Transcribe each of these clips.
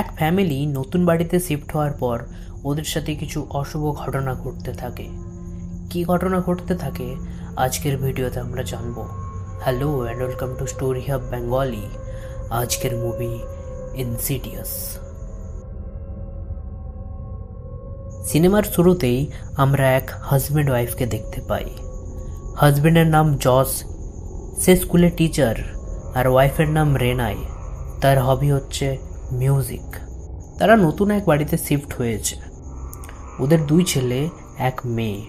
এক ফ্যামিলি নতুন বাড়িতে শিফট হওয়ার পর ওদের সাথে কিছু অশুভ ঘটনা ঘটতে থাকে। কি ঘটনা ঘটতে থাকে আজকের ভিডিওতে আমরা জানবো। Hello and welcome to story hub Bengali. আজকের মুভি ইনসিডিয়াস। সিনেমার শুরুতেই আমরা এক হাজব্যান্ড ওয়াইফকে দেখতে পাই। হাজব্যান্ডের নাম জস, সে স্কুলে টিচার, আর ওয়াইফের নাম রেনাই, তার হবি হচ্ছে মিউজিক। তারা নতুন এক বাড়িতে শিফট হয়েছে। ওদের 2 ছেলে, 1 মেয়ে।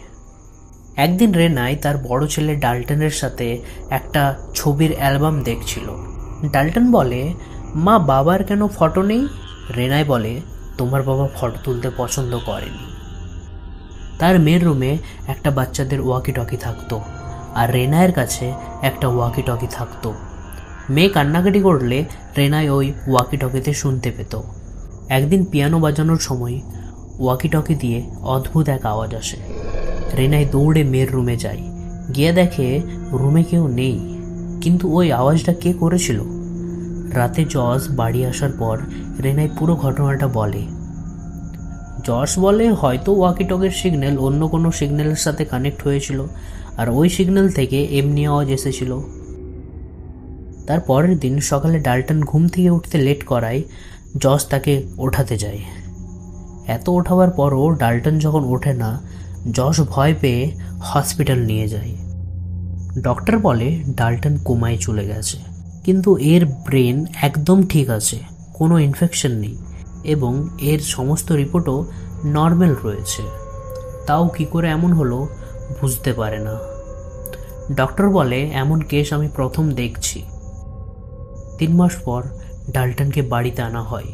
একদিন রেনাই তার বড় ছেলে ডাল্টনের সাথে একটা ছবির অ্যালবাম দেখছিল। ডাল্টন বলে, মা, বাবার কেন ফটো নেই? রেনাই বলে, তোমার বাবা ফটো তুলতে পছন্দ করেনি। তার মেয়ের রুমে একটা বাচ্চাদের ওয়াকি টকি থাকতো, আর রেনাইয়ের কাছে একটা ওয়াকি টকি থাকতো। মেয়ে কান্নাকাটি করলে রেনাই ওই ওয়াকি টকিতে শুনতে পেত। একদিন পিয়ানো বাজানোর সময় ওয়াকি টকি দিয়ে অদ্ভুত এক আওয়াজ আসে। রেনাই দৌড়ে মেয়ের রুমে যায়। গিয়ে দেখে রুমে কেউ নেই, কিন্তু ওই আওয়াজটা কে করেছিল? রাতে জস বাড়ি আসার পর রেনাই পুরো ঘটনাটা বলে। জস বলে, হয়তো ওয়াকি টকির সিগন্যাল অন্য কোনো সিগন্যালের সাথে কানেক্ট হয়েছিল, আর ওই সিগন্যাল থেকে এমনি আওয়াজ এসেছিল। তার পরের দিন সকালে ডাল্টন ঘুম থেকে উঠতে লেট করায় জস তাকে ওঠাতে যায়। এত ওঠাবার পরও ডাল্টন যখন ওঠে না, জস ভয় পেয়ে হসপিটাল নিয়ে যায়। ডক্টর বলে ডাল্টন কোমায় চলে গেছে, কিন্তু এর ব্রেন একদম ঠিক আছে, কোনো ইনফেকশন নেই, এবং এর সমস্ত রিপোর্টও নর্মাল রয়েছে। তাও কি করে এমন হলো বুঝতে পারে না। ডক্টর বলে, এমন কেস আমি প্রথম দেখছি। 3 মাস পর ডাল্টনকে বাড়িতে আনা হয়,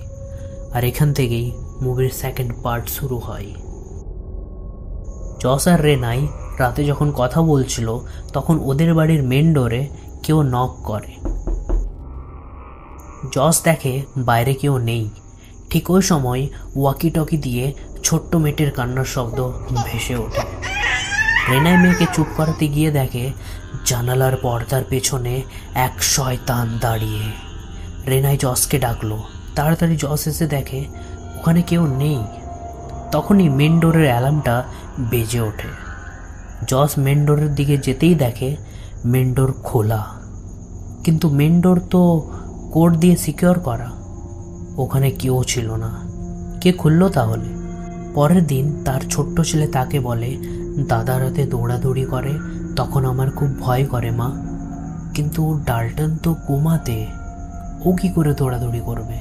আর এখান থেকেই মুভির সেকেন্ড পার্ট শুরু হয়। জস আর রেনাই রাতে যখন কথা বলছিল, তখন ওদের বাড়ির মেন ডোরে কেউ নক করে। জস দেখে বাইরে কেউ নেই। ঠিক ওই সময় ওয়াকি টকি দিয়ে ছোট্ট মেয়েটির কান্নার শব্দ ভেসে ওঠে। রেনাই মেয়েকে চুপ করাতে গিয়ে দেখে জানালার পর্দার পেছনে এক শয়তান দাঁড়িয়ে। রেনাই জসকে ডাকলো। তাড়াতাড়ি জস এসে দেখে ওখানে কেউ নেই। তখনই মেন ডোরের অ্যালার্মটা বেজে ওঠে। জস মেন ডোরের দিকে যেতেই দেখে মেন ডোর খোলা, কিন্তু মেন ডোর তো কোড দিয়ে সিকিউর করা। ওখানে কেউ ছিল না। কে খুললো তাহলে? পরের দিন তার ছোট্ট ছেলে তাকে বলে, দাদা রাতে দৌড়াদৌড়ি করে, তখন আমার খুব ভয় করে মা, কিন্তু ডাল্টন তো কোমাতে, ও কি করে দৌড়াদৌড়ি করবে?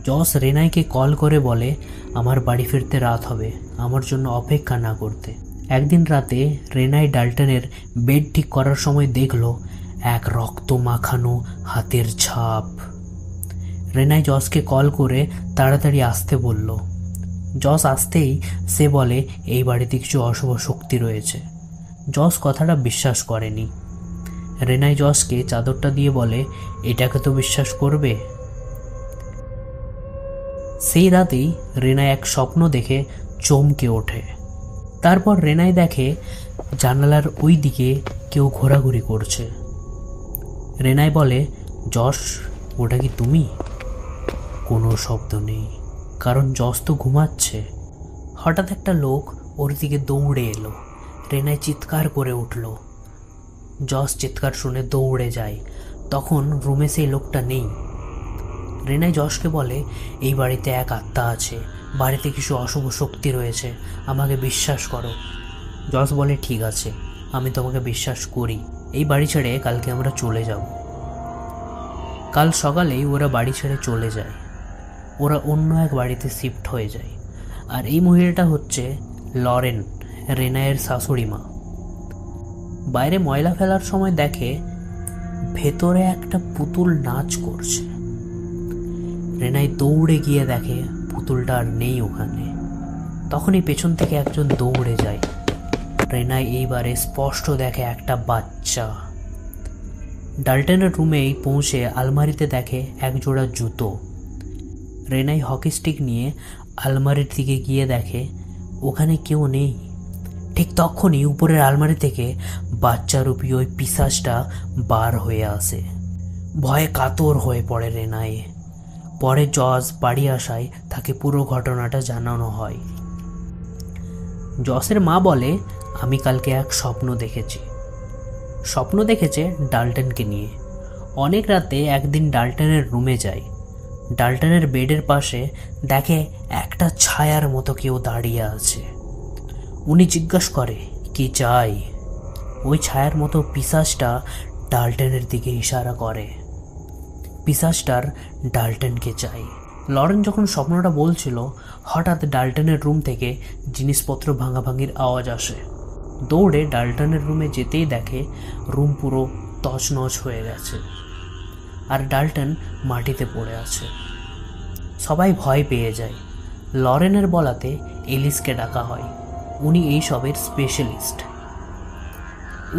জস রেনাইকে কল করে বলে, আমার বাড়ি ফিরতে রাত হবে, আমার জন্য অপেক্ষা না করতে। একদিন রাতে রেনাই ডাল্টনের বেড ঠিক করার সময় দেখলো এক রক্ত মাখানো হাতের ছাপ। রেনাই জসকে কল করে তাড়াতাড়ি আসতে বলল। জস আসতেই সে বলে, এই বাড়িতে কিছু অশুভ শক্তি রয়েছে। জস কথাটা বিশ্বাস করেনি। রেনাই জসকে চাদরটা দিয়ে বলে, এটাকে তো বিশ্বাস করবে। সেই রাতেই রেনাই এক স্বপ্ন দেখে চমকে ওঠে। তারপর রেনাই দেখে জানালার ওই দিকে কেউ ঘোরাঘুরি করছে। রেনাই বলে, জস, ওটা কি তুমি? কোনো শব্দ নেই, কারণ জস তো ঘুমাচ্ছে। হঠাৎ একটা লোক ওর দিকে দৌড়ে এলো। রেনাই চিৎকার করে উঠল। জস চিৎকার শুনে দৌড়ে যায়। তখন রুমে সেই লোকটা নেই। রেনাই জসকে বলে, এই বাড়িতে এক আত্মা আছে, বাড়িতে কিছু অশুভ শক্তি রয়েছে, আমাকে বিশ্বাস করো। জস বলে, ঠিক আছে, আমি তোমাকে বিশ্বাস করি। এই বাড়ি ছেড়ে কালকে আমরা চলে যাব। কাল সকালেই ওরা বাড়ি ছেড়ে চলে যায়। ওরা অন্য এক বাড়িতে শিফট হয়ে যায়। আর এই মহিলাটা হচ্ছে লরেন, রেনাইয়ের শাশুড়ি মা। বাইরে ময়লা ফেলার সময় দেখে ভেতরে একটা পুতুল নাচ করছে। রেনাই দৌড়ে গিয়ে দেখে পুতুলটা আর নেই ওখানে। তখনই পেছন থেকে একজন দৌড়ে যায়। রেনাই এইবারে স্পষ্ট দেখে একটা বাচ্চা। ডাল্টনের রুমেই পৌঁছে আলমারিতে দেখে এক জোড়া জুতো। রেনাই হকি স্টিক নিয়ে আলমারির দিকে গিয়ে দেখে ওখানে কেউ নেই। ঠিক তখনই উপরের আলমারি থেকে বাচ্চারূপী ওই পিশাচটা বার হয়ে আসে। ভয়ে কাতর হয়ে পড়ে রেনাই। পরে জস বাড়ি আসায় তাকে পুরো ঘটনাটা জানানো হয়। জসের মা বলে, আমি কালকে এক স্বপ্ন দেখেছে ডাল্টনকে নিয়ে। অনেক রাতে একদিন ডাল্টনের রুমে যায়। ডাল্টনের বেডের পাশে দেখে একটা ছায়ার মতো কেউ দাঁড়িয়ে আছে। উনি জিজ্ঞাসা করে, কি চাই? ওই ছায়ার মতো পিশাচটা ডাল্টনের দিকে ইশারা করে। পিশাচটার ডাল্টনকে চাই। লরেন যখন স্বপ্নটা বলছিল, হঠাৎ ডাল্টনের রুম থেকে জিনিসপত্র ভাঙাভাঙির আওয়াজ আসে। দৌড়ে ডাল্টনের রুমে যেতেই দেখে রুম পুরো তছনছ হয়ে গেছে, আর ডাল্টন মাটিতে পড়ে আছে। সবাই ভয় পেয়ে যায়। লরেনের বলাতে এলিসকে ডাকা হয়। উনি এই সবের স্পেশালিস্ট।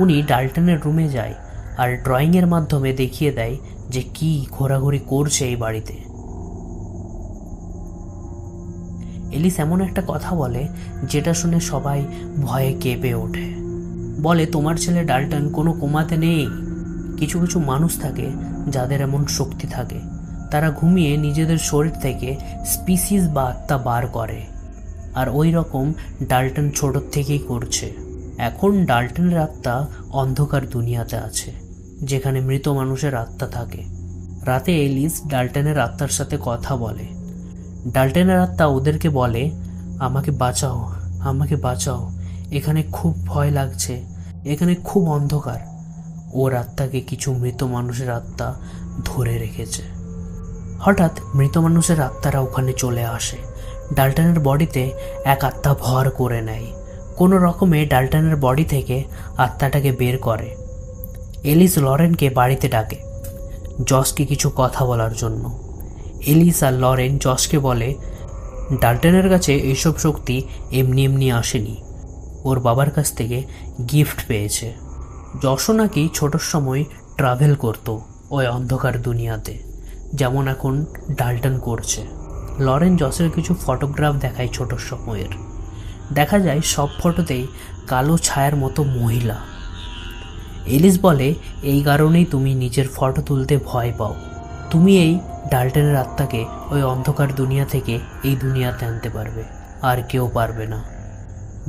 উনি ডাল্টনের রুমে যায় আর ড্রয়িংয়ের মাধ্যমে দেখিয়ে দেয় যে কি ঘোরাঘুরি করছে এই বাড়িতে। এলিস এমন একটা কথা বলে যেটা শুনে সবাই ভয়ে কেঁপে ওঠে। বলে, তোমার ছেলে ডাল্টন কোনো কোমাতে নেই। কিছু কিছু মানুষ থাকে যাদের এমন শক্তি থাকে, তারা ঘুমিয়ে নিজেদের শরীর থেকে স্পিসিস বা আত্মা বার করে, আর ওই রকম ডাল্টন ছোট থেকেই করছে। এখন ডাল্টনের আত্মা অন্ধকার দুনিয়াতে আছে, যেখানে মৃত মানুষের আত্মা থাকে। রাতে এলিস ডাল্টনের আত্মার সাথে কথা বলে। ডাল্টনের আত্মা ওদেরকে বলে, আমাকে বাঁচাও, এখানে খুব ভয় লাগছে, এখানে খুব অন্ধকার। ওর আত্মাকে কিছু মৃত মানুষের আত্মা ধরে রেখেছে। হঠাৎ মৃত মানুষের আত্মারা ওখানে চলে আসে। ডাল্টনের বডিতে এক আত্মা ভর করে নেয়। কোনো রকমে ডাল্টনের বডি থেকে আত্মাটাকে বের করে। এলিস লরেনকে বাড়িতে ডাকে জসকে কিছু কথা বলার জন্য। এলিস আর লরেন জসকে বলে, ডাল্টনের কাছে এইসব শক্তি এমনি এমনি আসেনি, ওর বাবার কাছ থেকে গিফট পেয়েছে। জসও নাকি ছোটোর সময় ট্রাভেল করতো ওই অন্ধকার দুনিয়াতে, যেমন এখন ডাল্টন করছে। লরেন জসের কিছু ফটোগ্রাফ দেখায় ছোটোর সময়ের। দেখা যায় সব ফটোতেই কালো ছায়ার মতো মহিলা। এলিস বলে, এই কারণেই তুমি নিজের ফটো তুলতে ভয় পাও। তুমি এই ডাল্টনের আত্মাকে ওই অন্ধকার দুনিয়া থেকে এই দুনিয়াতে আনতে পারবে, আর কেউ পারবে না।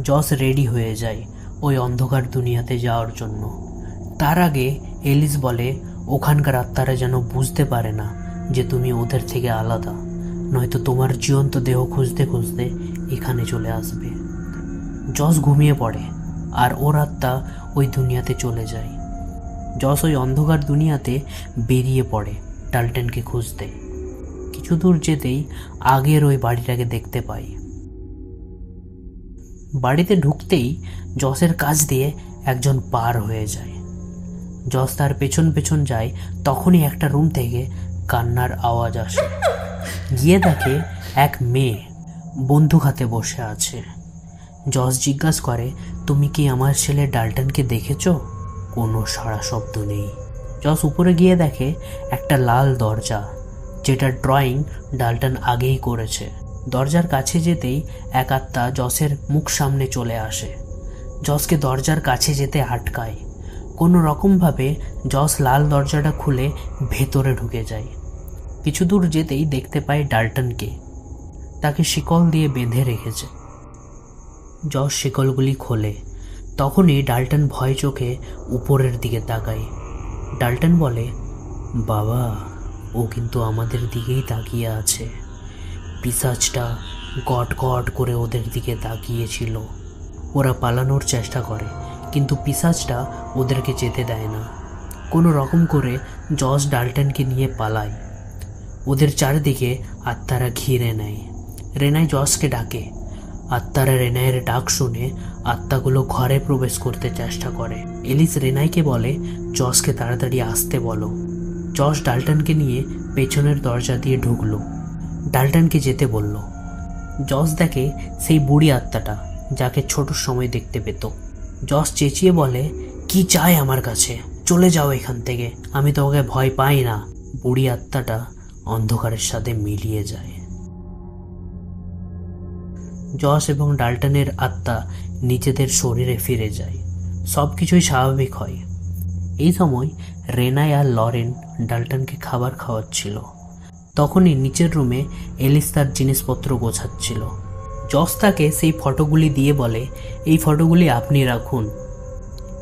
জস রেডি হয়ে যায় ওই অন্ধকার দুনিয়াতে যাওয়ার জন্য। তার আগে এলিস বলে, ওখানকার আত্মারা যেন বুঝতে পারে না যে তুমি ওদের থেকে আলাদা, নয়তো তোমার জীবন্ত দেহ খুঁজতে খুঁজতে এখানে চলে আসবে। জস ঘুমিয়ে পড়ে আর ওর আত্মা ওই দুনিয়াতে চলে যায়। জস ওই অন্ধকার দুনিয়াতে বেরিয়ে পড়ে ডাল্টনকে খুঁজতে। কিছু দূর যেতেই আগের ওই বাড়িটাকে দেখতে পাই। বাড়িতে ঢুকতেই জসের কাছ দিয়ে একজন পার হয়ে যায়। জস তার পেছন পেছন যায়, তখনই একটা রুম থেকে কান্নার আওয়াজ আসে। গিয়ে দেখে এক মেয়ে বন্দুক হাতে বসে আছে। জস জিজ্ঞাসা করে, তুমি কি আমার ছেলে ডাল্টনকে দেখেছো? কোনো সাড়া শব্দ নেই। জস উপরে গিয়ে দেখে একটা লাল দরজা, যেটার ড্রয়িং ডাল্টন আগেই করেছে। দরজার কাছে যেতেই এক আত্মা জসের মুখ সামনে চলে আসে। জসকে দরজার কাছে যেতে আটকায়। কোনো রকমভাবে জস লাল দরজাটা খুলে ভেতরে ঢুকে যায়। কিছু দূর যেতেই দেখতে পায় ডাল্টনকে, তাকে শিকল দিয়ে বেঁধে রেখেছে। জস শিকলগুলি খোলে। তখনই ডাল্টন ভয় চোখে উপরের দিকে তাকায়। ডাল্টন বলে, বাবা, ও কিন্তু আমাদের দিকেই তাকিয়ে আছে। পিশাচটা গট গট করে ওদের দিকে তাকিয়েছিল। ওরা পালানোর চেষ্টা করে, কিন্তু পিশাচটা ওদেরকে যেতে দেয় না। কোনো রকম করে জস ডাল্টনকে নিয়ে পালায়। ওদের চারিদিকে আত্মারা ঘিরে নেয়। রেনাই জসকে ডাকে। আত্মারা রেনাইয়ের ডাক শুনে আত্মাগুলো ঘরে প্রবেশ করতে চেষ্টা করে। এলিস রেনাইকে বলে, জসকে তাড়াতাড়ি আসতে বলো। জস ডাল্টনকে নিয়ে পেছনের দরজা দিয়ে ঢুকলো। ডাল্টনকে যেতে বলল। জস দেখে সেই বুড়ি আত্মাটা, যাকে ছোট সময় দেখতে পেত। জস চেঁচিয়ে বলে, কি চাই আমার কাছে? চলে যাও এখান থেকে, আমি তোমাকে ভয় পাই না। বুড়ি আত্মাটা অন্ধকারের সাথে মিলিয়ে যায়। জস এবং ডাল্টনের আত্মা নিজেদের শরীরে ফিরে যায়। সব কিছুই স্বাভাবিক হয়। এই সময় রেনাই আর লরেন ডাল্টনকে খাবার খাওয়াচ্ছিল। তখনই নিচের রুমে এলিস তার জিনিসপত্র গোছাচ্ছিল। জস তাকে সেই ফটোগুলি দিয়ে বলে, এই ফটোগুলি আপনি রাখুন।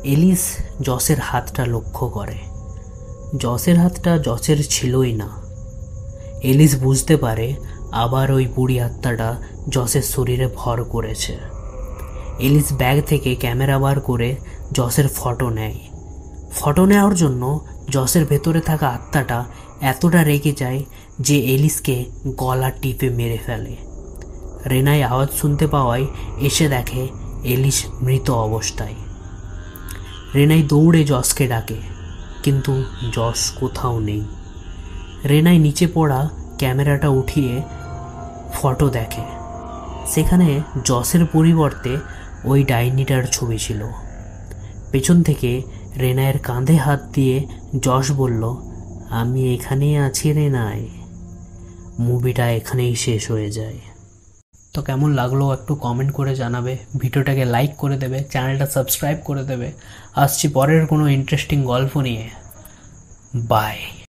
এলিস জসের হাতটা লক্ষ্য করে। জসের হাতটা জসের ছিলই না। এলিস বুঝতে পারে আবার ওই বুড়ি আত্মাটা জসের শরীরে ভর করেছে। এলিস ব্যাগ থেকে ক্যামেরা বার করে জসের ফটো নেয়। ফটো নেওয়ার জন্য জসের ভেতরে থাকা আত্মাটা এতটা রেগে যায় যে এলিসকে গলা টিপে মেরে ফেলে। রেনাই আওয়াজ শুনতে পাওয়ায় এসে দেখে এলিস মৃত অবস্থায়। রেনাই দৌড়ে জসকে ডাকে, কিন্তু জস কোথাও নেই। রেনাই নিচে পড়া ক্যামেরাটা উঠিয়ে ফটো দেখে। সেখানে জসের পরিবর্তে ওই ডাইনিটার ছবি ছিল। পেছন থেকে রেনাইয়ের কাঁধে হাত দিয়ে জস বলল, আমি এখানেই আছি রেনাই। মুভিটা এখানেই শেষ হয়ে যায়। তো কেমন লাগলো একটু কমেন্ট করে জানাবে, ভিডিওটাকে লাইক করে দেবে, চ্যানেলটা সাবস্ক্রাইব করে দেবে। আসছি পরের কোনো ইন্টারেস্টিং গল্প নিয়ে। বাই।